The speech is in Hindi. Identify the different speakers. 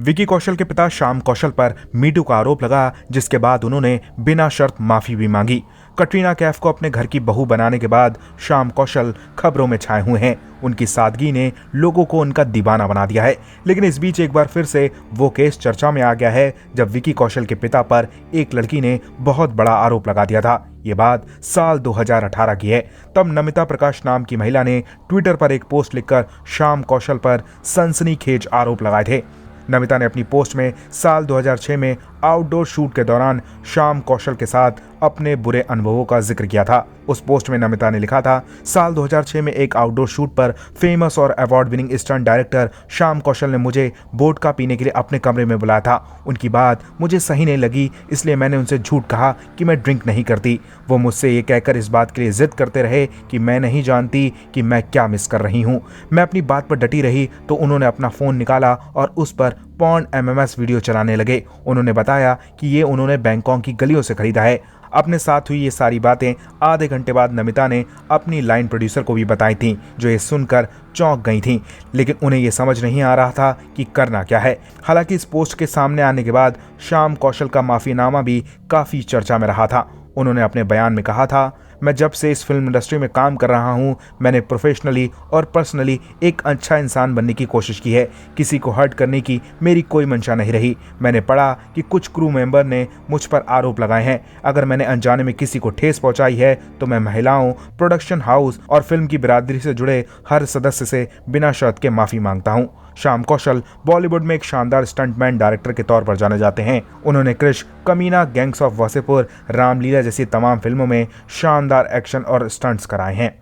Speaker 1: विकी कौशल के पिता श्याम कौशल पर मीटू का आरोप लगा, जिसके बाद उन्होंने बिना शर्त माफी भी मांगी। कटरीना कैफ को अपने घर की बहू बनाने के बाद श्याम कौशल खबरों में छाए हुए हैं। उनकी सादगी ने लोगों को उनका दीवाना बना दिया है। लेकिन इस बीच एक बार फिर से वो केस चर्चा में आ गया है, जब विकी कौशल के पिता पर एक लड़की ने बहुत बड़ा आरोप लगा दिया था। ये बात साल 2018 की है। तब नमिता प्रकाश नाम की महिला ने ट्विटर पर एक पोस्ट लिखकर श्याम कौशल पर सनसनीखेज आरोप लगाए थे। नमिता ने अपनी पोस्ट में साल 2006 में आउटडोर शूट के दौरान श्याम कौशल के साथ अपने बुरे अनुभवों का जिक्र किया था। उस पोस्ट में नमिता ने लिखा था, साल 2006 में एक आउटडोर शूट पर फेमस और award winning stunt director Shyam Kaushal ने मुझे वोडका पीने के लिए अपने कमरे में बुलाया था। उनकी बात मुझे सही नहीं लगी, इसलिए मैंने उनसे झूठ कहा कि मैं ड्रिंक नहीं करती। वो मुझसे ये कहकर इस बात के लिए जिद करते रहे कि मैं नहीं जानती कि मैं क्या मिस कर रही हूँ। मैं अपनी बात पर डटी रही तो उन्होंने अपना फोन निकाला और उस पर पॉर्न MMS वीडियो चलाने लगे। उन्होंने बताया कि ये उन्होंने बैंकॉक की गलियों से खरीदा है। अपने साथ हुई ये सारी बातें आधे घंटे बाद नमिता ने अपनी लाइन प्रोड्यूसर को भी बताई थी, जो ये सुनकर चौंक गई थी। लेकिन उन्हें ये समझ नहीं आ रहा था कि करना क्या है। हालांकि इस पोस्ट के सामने आने के बाद श्याम कौशल का माफीनामा भी काफी चर्चा में रहा था। उन्होंने अपने बयान में कहा था, मैं जब से इस फिल्म इंडस्ट्री में काम कर रहा हूं, मैंने प्रोफेशनली और पर्सनली एक अच्छा इंसान बनने की कोशिश की है। किसी को हर्ट करने की मेरी कोई मंशा नहीं रही। मैंने पढ़ा कि कुछ क्रू मेंबर ने मुझ पर आरोप लगाए हैं। अगर मैंने अनजाने में किसी को ठेस पहुंचाई है तो मैं महिलाओं, प्रोडक्शन हाउस और फिल्म की बिरादरी से जुड़े हर सदस्य से बिना शर्त के माफी मांगता हूं। श्याम कौशल बॉलीवुड में एक शानदार स्टंटमैन डायरेक्टर के तौर पर जाने जाते हैं। उन्होंने क्रिश, कमीना, गैंग्स ऑफ वासेपुर, रामलीला जैसी तमाम फिल्मों में शानदार एक्शन और स्टंट्स कराए हैं।